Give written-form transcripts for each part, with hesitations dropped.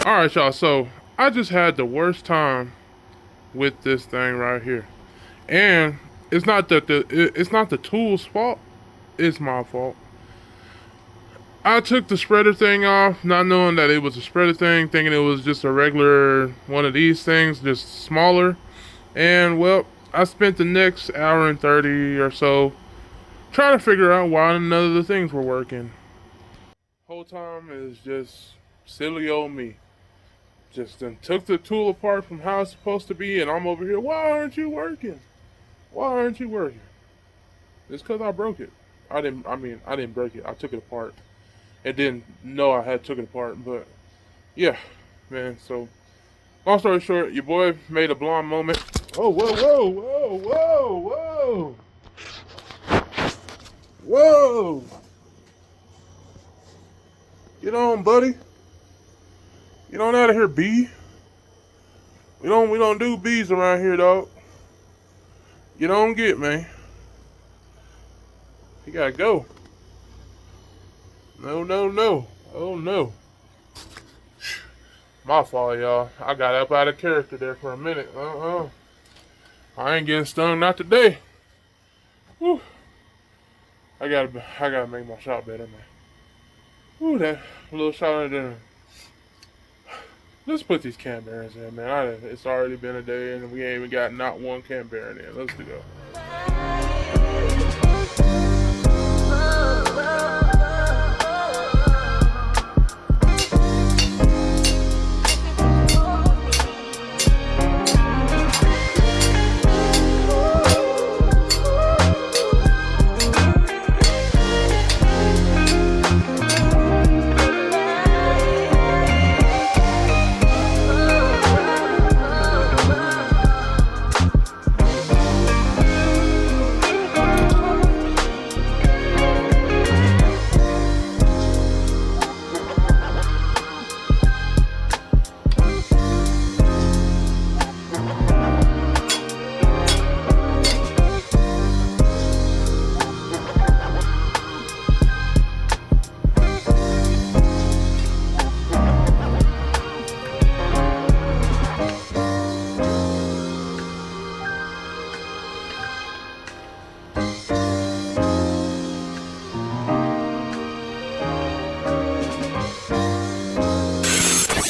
Alright, y'all, so I just had the worst time with this thing right here. And it's not it's not the tool's fault, it's my fault. I took the spreader thing off, not knowing that it was a spreader thing, thinking it was just a regular one of these things, just smaller. And well, I spent the next hour and 30 or so trying to figure out why none of the things were working. Whole time is just silly old me. Just then took the tool apart from how it's supposed to be, and I'm over here, why aren't you working? Why aren't you working? It's because I broke it. I didn't break it. I took it apart. And didn't know I had took it apart, but yeah, man, so long story short, your boy made a blonde moment. Oh, whoa, whoa, whoa, whoa, whoa. Whoa. Get on, buddy. Get on out of here, B. We don't do B's around here, dog. Get on, man. You gotta go. No, no, no. Oh no. My fault, y'all. I got up out of character there for a minute. I ain't getting stung, not today. Whew. I gotta make my shot better, man. Ooh, that little shot right there. Let's put these cam bearings in, man. It's already been a day and we ain't even got not one cam bearing in. Let's go.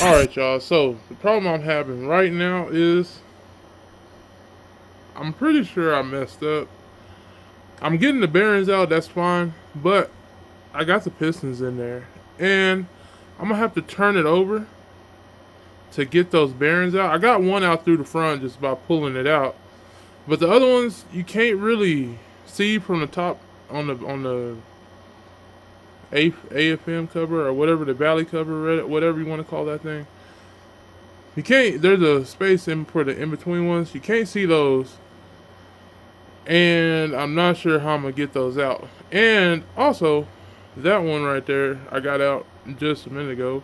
Alright, y'all, so the problem I'm having right now is I'm pretty sure I messed up. I'm getting the bearings out, that's fine, but I got the pistons in there and I'm gonna have to turn it over to get those bearings out. I got one out through the front just by pulling it out, but the other ones you can't really see from the top on the AFM cover or whatever, the valley cover, whatever you want to call that thing. You can't, there's a space in for the in-between ones. You can't see those. And I'm not sure how I'm going to get those out. And also, that one right there, I got out just a minute ago.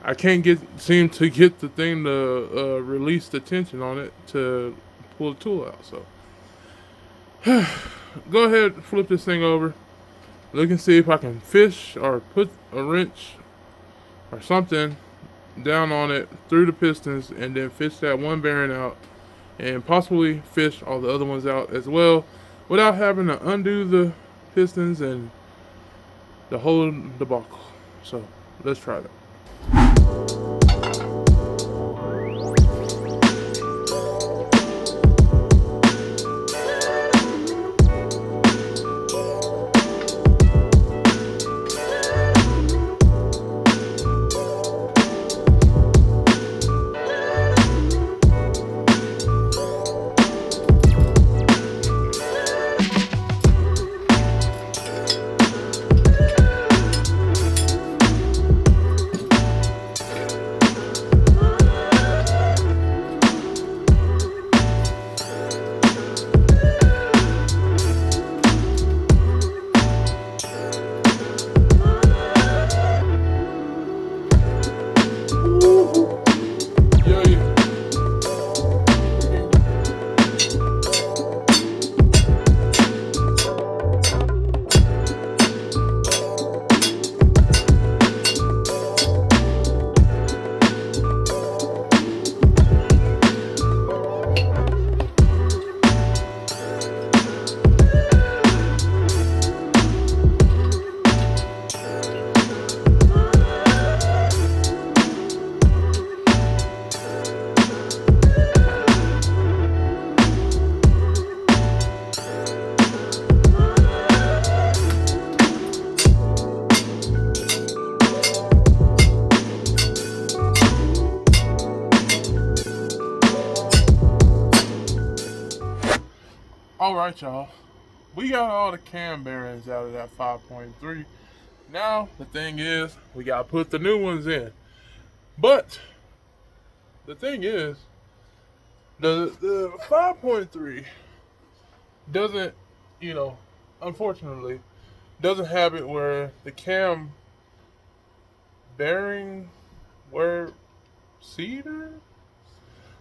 I can't seem to get the thing to release the tension on it to pull the tool out. So go ahead, flip this thing over. Look and see if I can fish or put a wrench or something down on it through the pistons and then fish that one bearing out and possibly fish all the other ones out as well without having to undo the pistons and the whole debacle. So let's try that. Alright, y'all. We got all the cam bearings out of that 5.3. Now, the thing is, we got to put the new ones in. But, the thing is, the 5.3 doesn't, unfortunately, doesn't have it where the cam bearing, where cedar?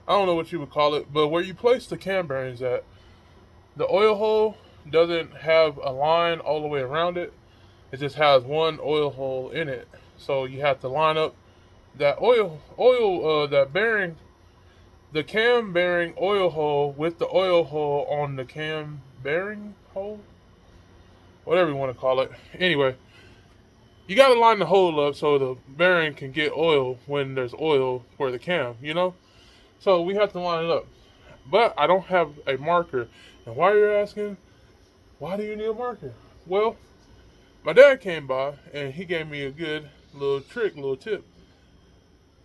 I don't know what you would call it, but where you place the cam bearings at, the oil hole doesn't have a line all the way around it. It just has one oil hole in it. So you have to line up that that bearing, the cam bearing oil hole with the oil hole on the cam bearing hole, whatever you want to call it. Anyway, you got to line the hole up so the bearing can get oil when there's oil for the cam, So we have to line it up. But I don't have a marker. And why you're asking, why do you need a marker? Well, my dad came by and he gave me a good little tip.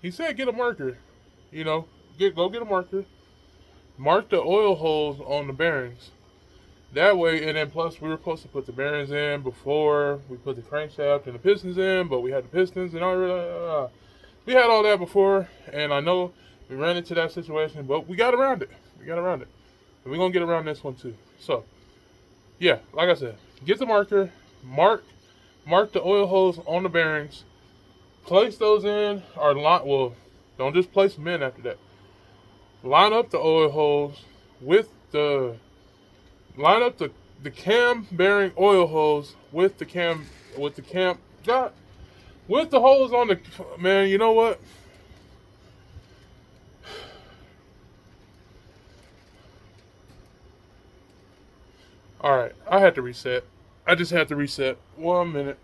He said get a marker, go get a marker, mark the oil holes on the bearings. That way, and then plus we were supposed to put the bearings in before we put the crankshaft and the pistons in, but we had the pistons and all we had all that before, and I know we ran into that situation, but we got around it. And we're going to get around this one too. So, yeah, like I said, get the marker, mark the oil holes on the bearings, place those in, don't just place them in after that. Line up the oil holes with the cam bearing oil holes with the holes on the, man, you know what? Alright, I had to reset. I just had to reset. 1 minute.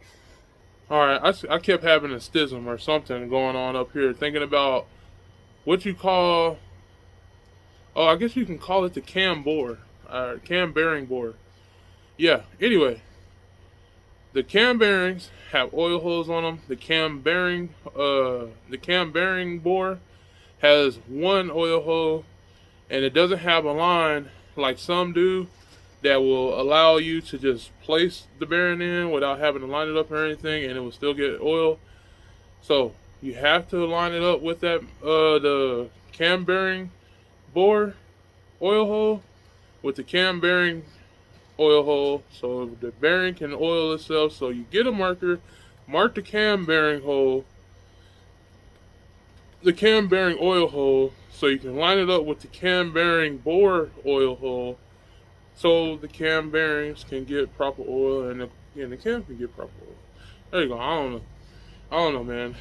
Alright, I kept having a schism or something going on up here, thinking about what you call, I guess you can call it the cam bore, cam bearing bore. Yeah, anyway, the cam bearings have oil holes on them. The cam bearing bore has one oil hole, and it doesn't have a line like some do that will allow you to just place the bearing in without having to line it up or anything, and it will still get oil. So you have to line it up with that the cam bearing bore oil hole with the cam bearing oil hole, so the bearing can oil itself. So you get a marker, mark the cam bearing hole, the cam bearing oil hole so you can line it up with the cam bearing bore oil hole so the cam bearings can get proper oil and the cam can get proper oil. There you go. I don't know, man.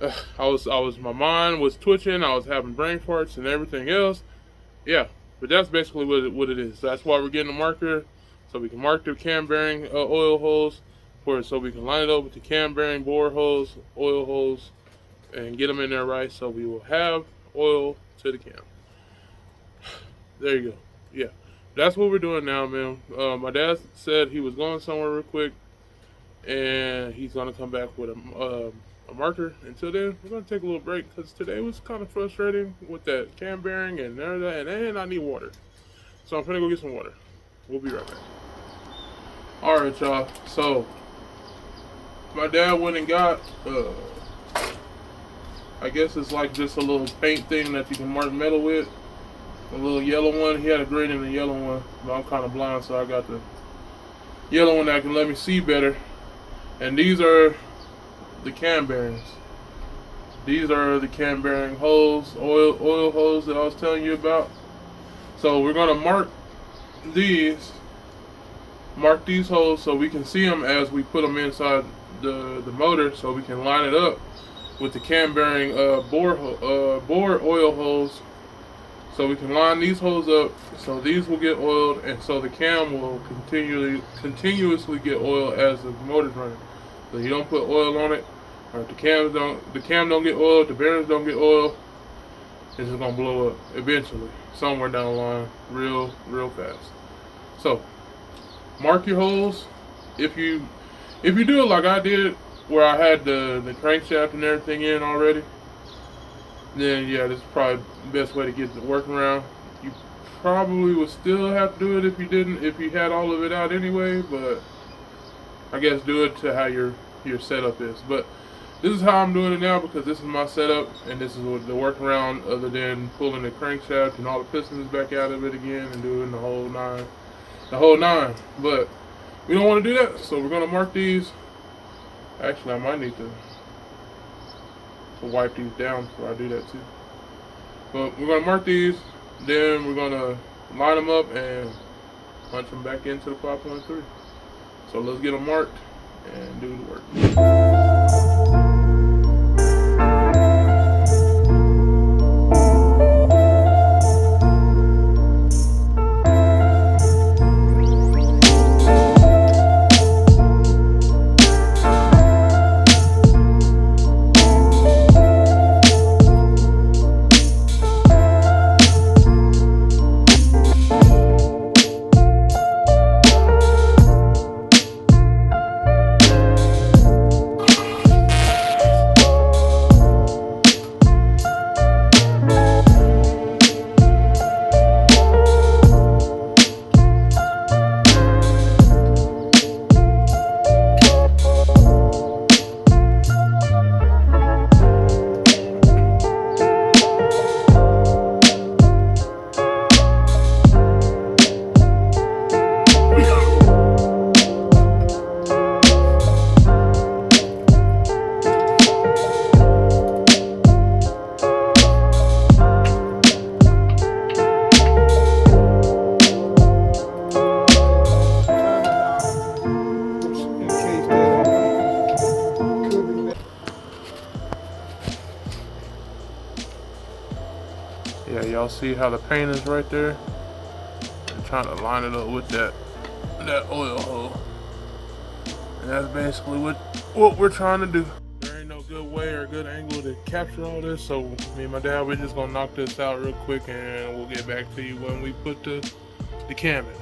My mind was twitching. I was having brain farts and everything else. Yeah, but that's basically what it is. So that's why we're getting a marker, so we can mark the cam bearing oil holes so we can line it up with the cam bearing bore holes, oil holes, and get them in there right, so we will have oil to the cam. There you go. Yeah, that's what we're doing now, man. My dad said he was going somewhere real quick, and he's gonna come back with a marker. Until then, we're gonna take a little break because today was kind of frustrating with that cam bearing and everything, and I need water. So I'm gonna go get some water. We'll be right back. All right, y'all. So my dad went and got I guess it's like just a little paint thing that you can mark metal with. A little yellow one. He had a green and a yellow one, but I'm kind of blind, so I got the yellow one that can let me see better. And these are the cam bearings. These are the cam bearing holes, oil holes that I was telling you about. So we're gonna mark these holes so we can see them as we put them inside the motor, so we can line it up with the cam bearing bore oil holes. So we can line these holes up so these will get oiled, and so the cam will continuously get oil as the motor's running. So you don't put oil on it, or if the cam don't get oil, the bearings don't get oil, it's just gonna blow up eventually, somewhere down the line, real fast. So mark your holes. If you do it like I did, where I had the crankshaft and everything in already, then yeah, this is probably the best way to get the working around. You probably would still have to do it if you had all of it out anyway, but I guess do it to how your setup is. But this is how I'm doing it now, because this is my setup, and this is the workaround, other than pulling the crankshaft and all the pistons back out of it again and doing the whole nine. But we don't want to do that, so we're gonna mark these. Actually, I might need to wipe these down before I do that too. But we're gonna mark these, then we're gonna line them up and punch them back into the 5.3. So let's get them marked and do the work. Yeah, y'all see how the paint is right there? I'm trying to line it up with that oil hole. And that's basically what we're trying to do. There ain't no good way or good angle to capture all this, so me and my dad, we're just gonna knock this out real quick, and we'll get back to you when we put the cam in.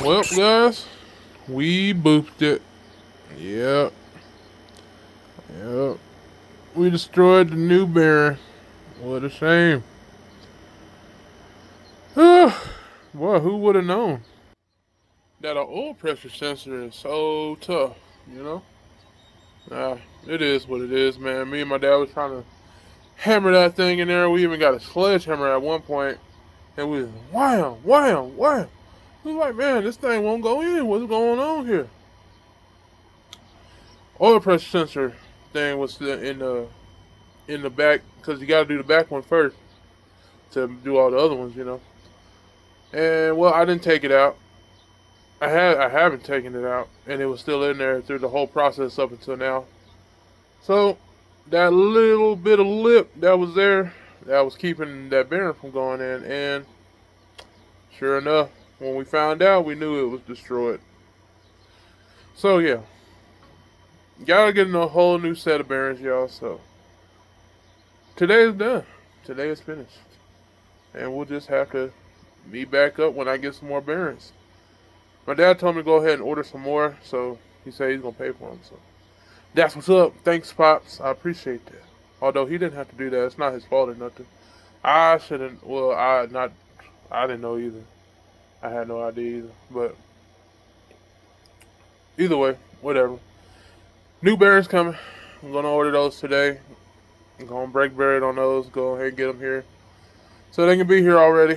Well, guys, we booped it. Yep. We destroyed the new bearing. What a shame. Boy, who would have known that an oil pressure sensor is so tough, you know? It is what it is, man. Me and my dad was trying to hammer that thing in there. We even got a sledgehammer at one point, and we was wham, wham, wham. We was like, man, this thing won't go in. What's going on here? Oil pressure sensor thing was in the back, because you got to do the back one first to do all the other ones, you know. And well, I didn't take it out. I haven't taken it out, and it was still in there through the whole process up until now. So that little bit of lip that was there, that was keeping that bearing from going in, and sure enough, when we found out, we knew it was destroyed. So yeah, gotta get a whole new set of bearings, y'all. So today is done. Today is finished, and we'll just have to meet back up when I get some more bearings. My dad told me to go ahead and order some more, so he said he's gonna pay for them. So that's what's up. Thanks, Pops. I appreciate that. Although he didn't have to do that, it's not his fault or nothing. I shouldn't. Well, I didn't know either. I had no idea either. But either way, whatever. New bearings coming. I'm gonna order those today. I'm gonna break bread on those. Go ahead and get them here, so they can be here already.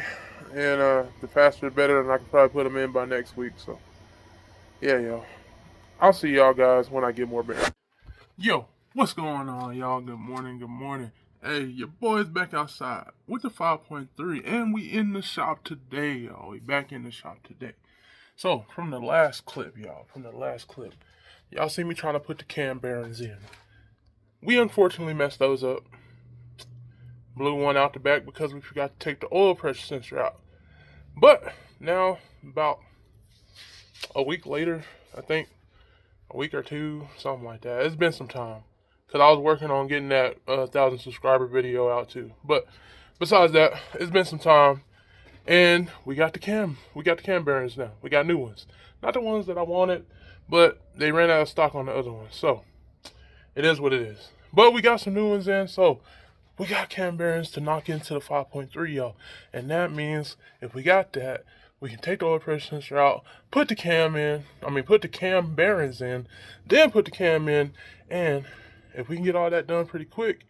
And the faster the better, and I can probably put them in by next week. So yeah, y'all. I'll see y'all guys when I get more bearings. Yo, what's going on, y'all? Good morning, good morning. Hey, your boy's back outside with the 5.3, and we in the shop today, y'all. We back in the shop today. So, from the last clip, y'all see me trying to put the cam bearings in. We unfortunately messed those up. Blew one out the back because we forgot to take the oil pressure sensor out. But, now, about a week later, I think, a week or two, something like that. It's been some time, because I was working on getting that 1,000 subscriber video out too. But besides that, it's been some time, and we got the cam bearings now. We got new ones, not the ones that I wanted, but they ran out of stock on the other ones. So it is what it is. But we got some new ones in, so we got cam bearings to knock into the 5.3, y'all. And that means if we got that, we can take the oil pressure sensor out, put the cam bearings in, then put the cam in, and if we can get all that done pretty quick,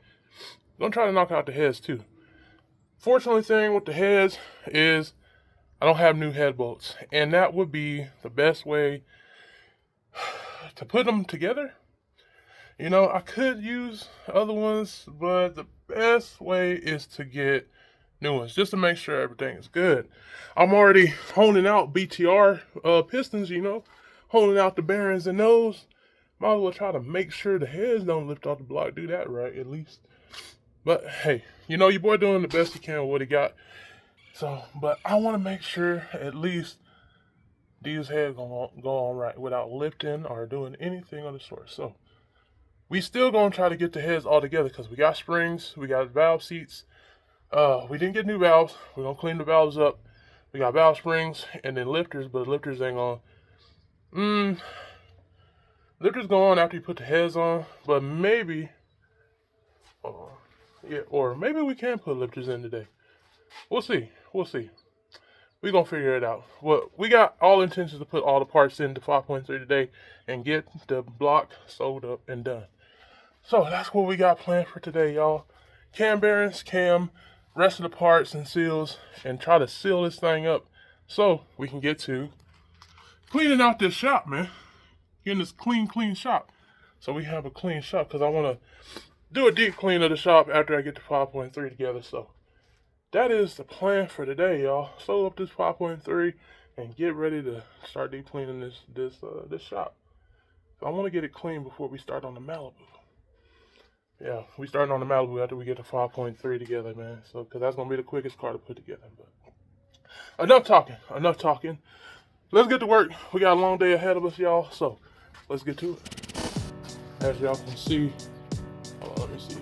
I'm gonna try to knock out the heads too. Fortunately thing with the heads is I don't have new head bolts, and that would be the best way to put them together. You know, I could use other ones, but the best way is to get new ones, just to make sure everything is good. I'm already honing out BTR pistons, you know, honing out the bearings and those. Might as well try to make sure the heads don't lift off the block. Do that right, at least. But hey, you know, your boy doing the best he can with what he got. So, but I want to make sure at least these heads go on right without lifting or doing anything of the sort. So we still gonna try to get the heads all together, because we got springs, we got valve seats. We didn't get new valves. We're gonna clean the valves up. We got valve springs and then lifters, but lifters ain't gonna. Lifters go on after you put the heads on, but maybe, or maybe we can put lifters in today. We'll see. We're gonna figure it out. Well, we got all intentions to put all the parts into 5.3 today and get the block sold up and done. So that's what we got planned for today, y'all. Cam bearings, rest of the parts and seals, and try to seal this thing up so we can get to cleaning out this shop, man. Getting this clean shop. So we have a clean shop, because I want to do a deep clean of the shop after I get the 5.3 together. So that is the plan for today, y'all. Sew up this 5.3 and get ready to start deep cleaning this shop. So I want to get it clean before we start on the Malibu. Yeah, we starting on the Malibu after we get the 5.3 together, man. So, because that's going to be the quickest car to put together. But enough talking. Let's get to work. We got a long day ahead of us, y'all. So let's get to it. As y'all can see, let me see.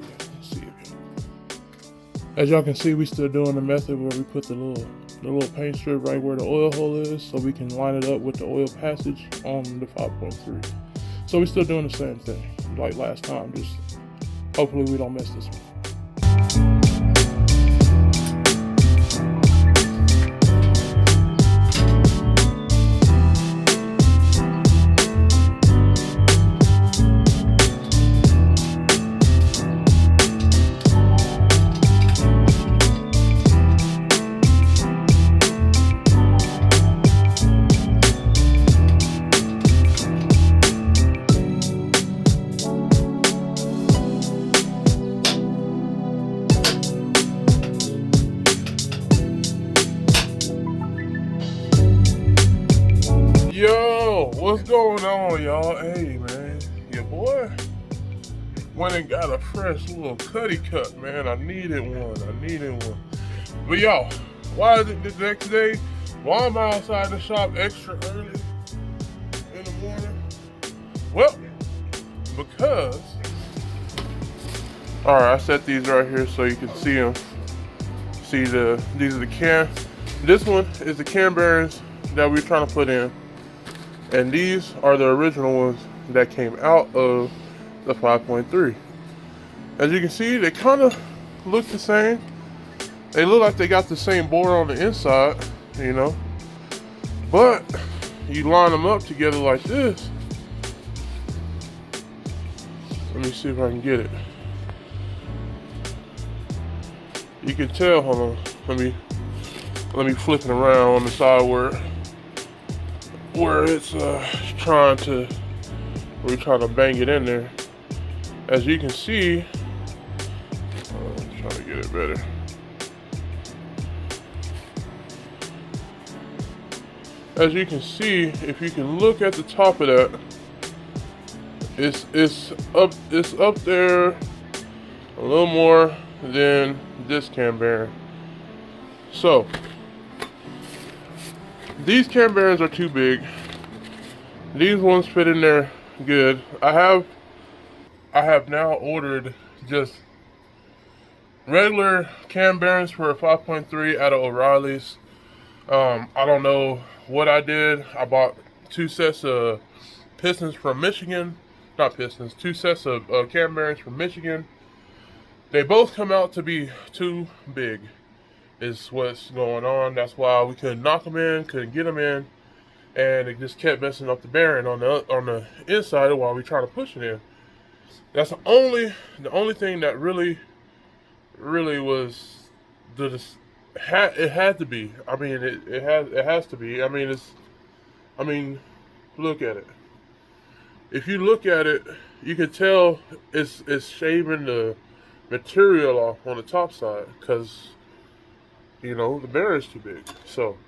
As y'all can see, we still doing the method where we put the little paint strip right where the oil hole is, so we can line it up with the oil passage on the 5.3. So we still doing the same thing like last time, just Hopefully we don't miss this one. Yo, what's going on, y'all? Hey, man, your boy went and got a fresh little cutty cut, man. I needed one. But y'all, why is it the next day? Why am I outside the shop extra early in the morning? Well, because, all right, I set these right here so you can see them. These are the cam. This one is the cam bearings that we're trying to put in. And these are the original ones that came out of the 5.3. As you can see, they kind of look the same. They look like they got the same bore on the inside, you know. But you line them up together like this. Let me see if I can get it. You can tell, hold on. Let me flip it around on the side where it's trying to bang it in there. As you can see, I'm trying to get it better. As you can see, if you can look at the top of that, it's up there a little more than this cam bearing. So these cam bearings are too big. These ones fit in there good. I have now ordered just regular cam bearings for a 5.3 out of O'Reilly's. I don't know what I did. I bought two sets of pistons from Michigan. Not pistons, two sets of cam bearings from Michigan. They both come out to be too big. Is what's going on. That's why we couldn't knock them in, couldn't get them in, and it just kept messing up the bearing on the inside while we trying to push it in. That's the only thing that really was it had to be. I mean, it has to be. I mean, look at it. If you look at it, you can tell it's shaving the material off on the top side because, you know, the bearing's too big. So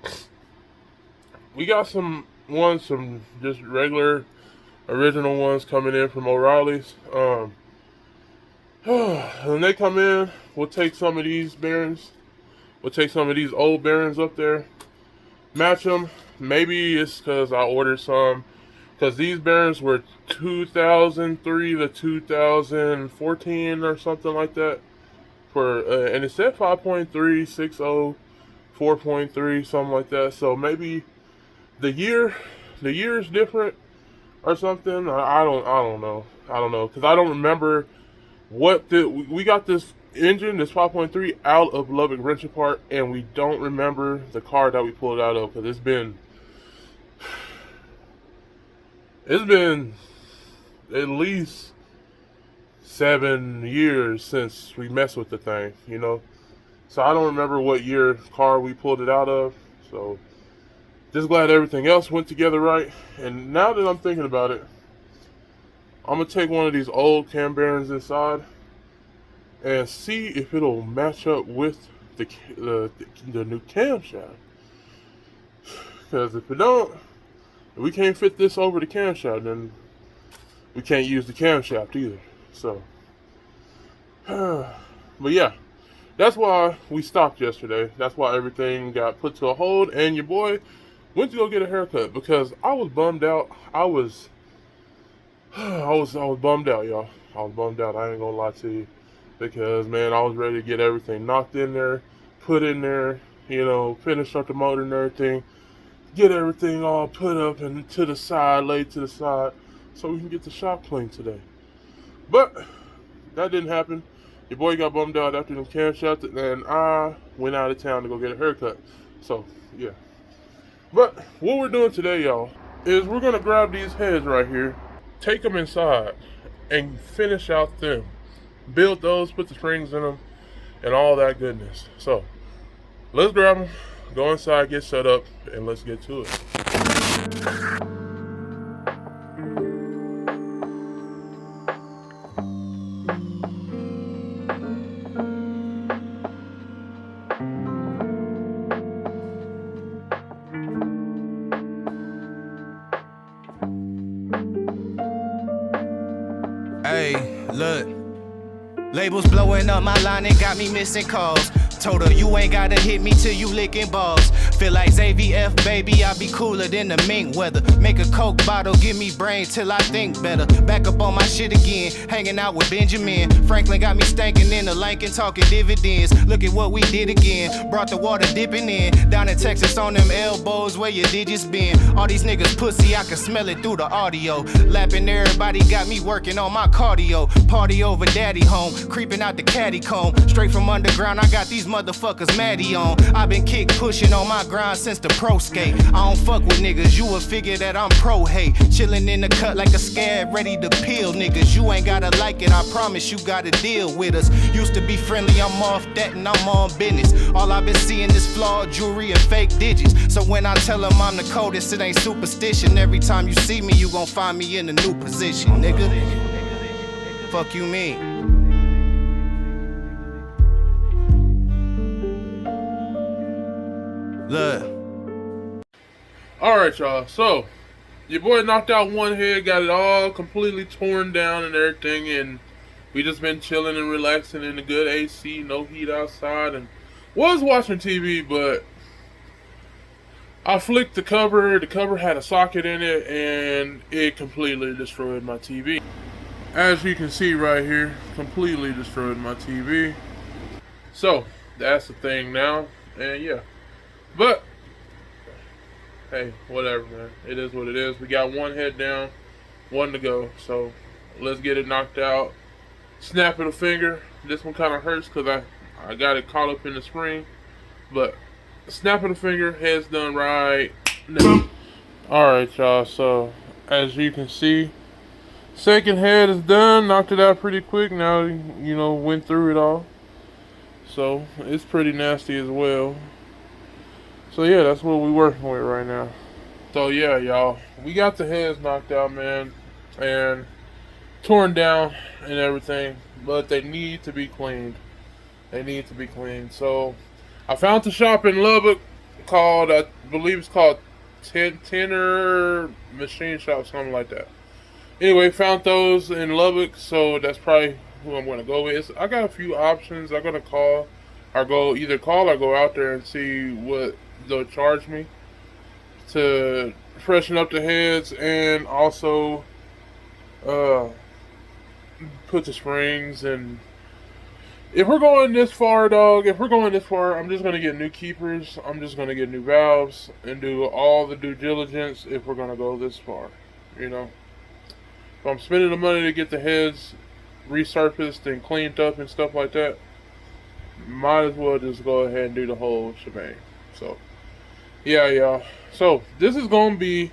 we got some just regular original ones coming in from O'Reilly's. When they come in, we'll take some of these bearings. We'll take some of these old bearings up there, match them. Maybe it's because I ordered some, because these bearings were 2003 to 2014 or something like that. And it said 5.3, 60, 4.3, something like that. So maybe the year is different or something. I don't know. Because I don't remember we got this engine, this 5.3, out of Lubbock Wrenching Park, and we don't remember the car that we pulled out of, because it's been at least 7 years since we messed with the thing, you know. So I don't remember what year car we pulled it out of. So just glad everything else went together right. And now that I'm thinking about it, I'm gonna take one of these old cam bearings inside and see if it'll match up with the new camshaft. Because if it don't, if we can't fit this over the camshaft, then we can't use the camshaft either. So, but yeah, that's why we stopped yesterday. That's why everything got put to a hold, and your boy went to go get a haircut because I was bummed out. I was bummed out, y'all. I was bummed out. I ain't gonna lie to you, because man, I was ready to get everything knocked in there, put in there, you know, finish up the motor and everything, get everything all put up and to the side, laid to the side, so we can get the shop clean today. But that didn't happen. Your boy got bummed out after them can shots, and I went out of town to go get a haircut. So, yeah. But what we're doing today, y'all, is we're going to grab these heads right here, take them inside, and finish out them. Build those, put the springs in them, and all that goodness. So, let's grab them, go inside, get set up, and let's get to it. Hey, look. Labels blowing up my line and got me missing calls. Told her you ain't gotta hit me till you licking balls. Feel like ZVF, baby, I be cooler than the mink weather. Make a Coke bottle, give me brain till I think better. Back up on my shit again, hanging out with Benjamin. Franklin got me stankin' in the Lincoln, talking dividends. Look at what we did again, brought the water dipping in. Down in Texas on them elbows where your digits been. All these niggas pussy, I can smell it through the audio. Lapping everybody, got me working on my cardio. Party over daddy home, creeping out the caddy comb. Straight from underground, I got these motherfuckers Maddie on. I been kick pushing on my grind since the pro skate. I don't fuck with niggas, you would figure that I'm pro hate. Chillin' in the cut like a scab, ready to peel niggas. You ain't gotta like it, I promise you gotta deal with us. Used to be friendly, I'm off that and I'm on business. All I've been seeing is flawed jewelry and fake digits. So when I tell them I'm the coldest, it ain't superstition. Every time you see me, you gon' find me in a new position, nigga. Fuck you mean? Look. Alright, y'all. So, your boy knocked out one head, got it all completely torn down and everything, and we just been chilling and relaxing in the good AC, no heat outside, and was watching TV, but I flicked the cover. The cover had a socket in it, and it completely destroyed my TV. As you can see right here, completely destroyed my TV. So, that's the thing now, and yeah. But, hey, whatever, man. It is what it is. We got one head down, one to go. So, let's get it knocked out. Snap of the finger. This one kind of hurts because I got it caught up in the spring. But, snap of the finger, head's done right now. Alright, y'all. So, as you can see, second head is done. Knocked it out pretty quick. Now, you know, went through it all. So, it's pretty nasty as well. So yeah, that's what we're working with right now. So yeah, y'all, we got the heads knocked out, man, and torn down and everything, but they need to be cleaned. They need to be cleaned. So I found the shop in Lubbock called, I believe it's called Tenor Machine Shop, something like that. Anyway, found those in Lubbock, so that's probably who I'm going to go with. I got a few options. I'm going to call or go out there and see what they'll charge me to freshen up the heads and also put the springs. And if we're going this far, dog, I'm just gonna get new keepers, I'm just gonna get new valves and do all the due diligence if we're gonna go this far, you know. If I'm spending the money to get the heads resurfaced and cleaned up and stuff like that, might as well just go ahead and do the whole shebang. So yeah, y'all. So this is gonna be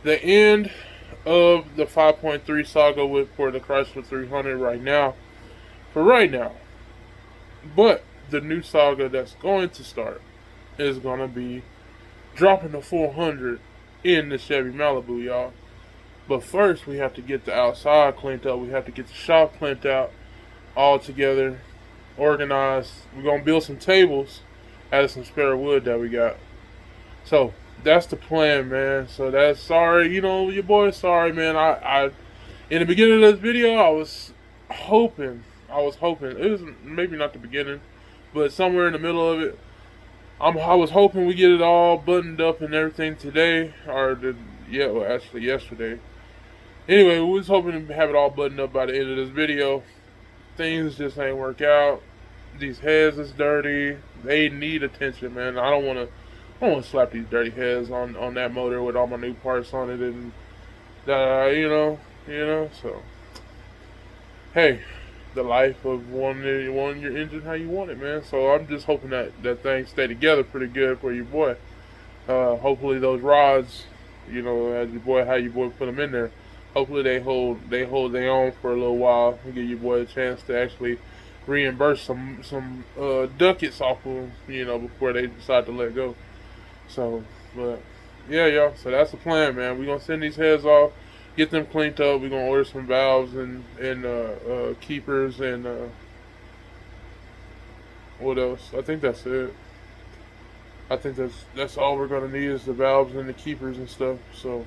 the end of the 5.3 saga for the Chrysler 300 right now. For right now. But the new saga that's going to start is gonna be dropping the 400 in the Chevy Malibu, y'all. But first we have to get the outside cleaned up. We have to get the shop cleaned out all together, organized. We're gonna build some tables out of some spare wood that we got. So that's the plan, man. So that's sorry, you know, your boy is sorry, man. I in the beginning of this video, I was hoping it was maybe not the beginning, but somewhere in the middle of it, I was hoping we get it all buttoned up and everything today, actually yesterday. Anyway, we was hoping to have it all buttoned up by the end of this video. Things just ain't work out. These heads is dirty. They need attention, man. I don't want to slap these dirty heads on that motor with all my new parts on it, and you know. So, hey, the life of wanting your engine how you want it, man. So I'm just hoping that thing stay together pretty good for your boy. Hopefully those rods, you know, as your boy, how your boy put them in there. Hopefully they hold their own for a little while and give your boy a chance to actually reimburse some ducats off of them, you know, before they decide to let go. So, but yeah, y'all. So that's the plan, man. We're gonna send these heads off, get them cleaned up. We're gonna order some valves and keepers and what else? I think that's it. I think that's all we're gonna need is the valves and the keepers and stuff. So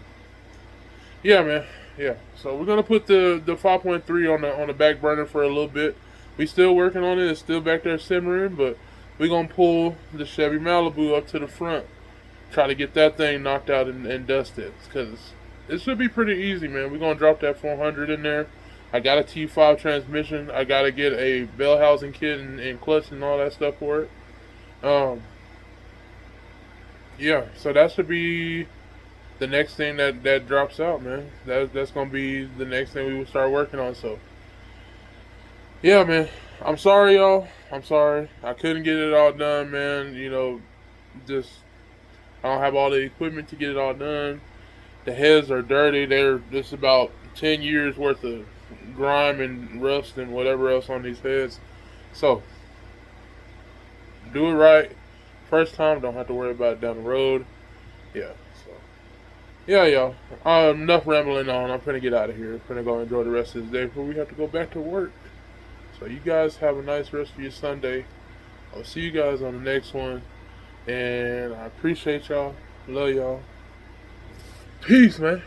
yeah, man. Yeah. So we're gonna put the 5.3 on the back burner for a little bit. We still working on it. It's still back there simmering, but we're gonna pull the Chevy Malibu up to the front. Try to get that thing knocked out and dusted, because it should be pretty easy, man. We're gonna drop that 400 in there. I got a T5 transmission. I gotta get a bell housing kit and clutch and all that stuff for it. Yeah, so that should be the next thing that drops out, man. That's gonna be the next thing we will start working on. So yeah, man. I'm sorry, y'all. I'm sorry. I couldn't get it all done, man. You know, just I don't have all the equipment to get it all done. The heads are dirty. They're just about 10 years worth of grime and rust and whatever else on these heads. So do it right first time. Don't have to worry about it down the road. Yeah. So yeah, y'all. Enough rambling on. I'm gonna get out of here. I'm gonna go enjoy the rest of the day before we have to go back to work. So you guys have a nice rest of your Sunday. I'll see you guys on the next one. And I appreciate y'all. Love y'all. Peace, man.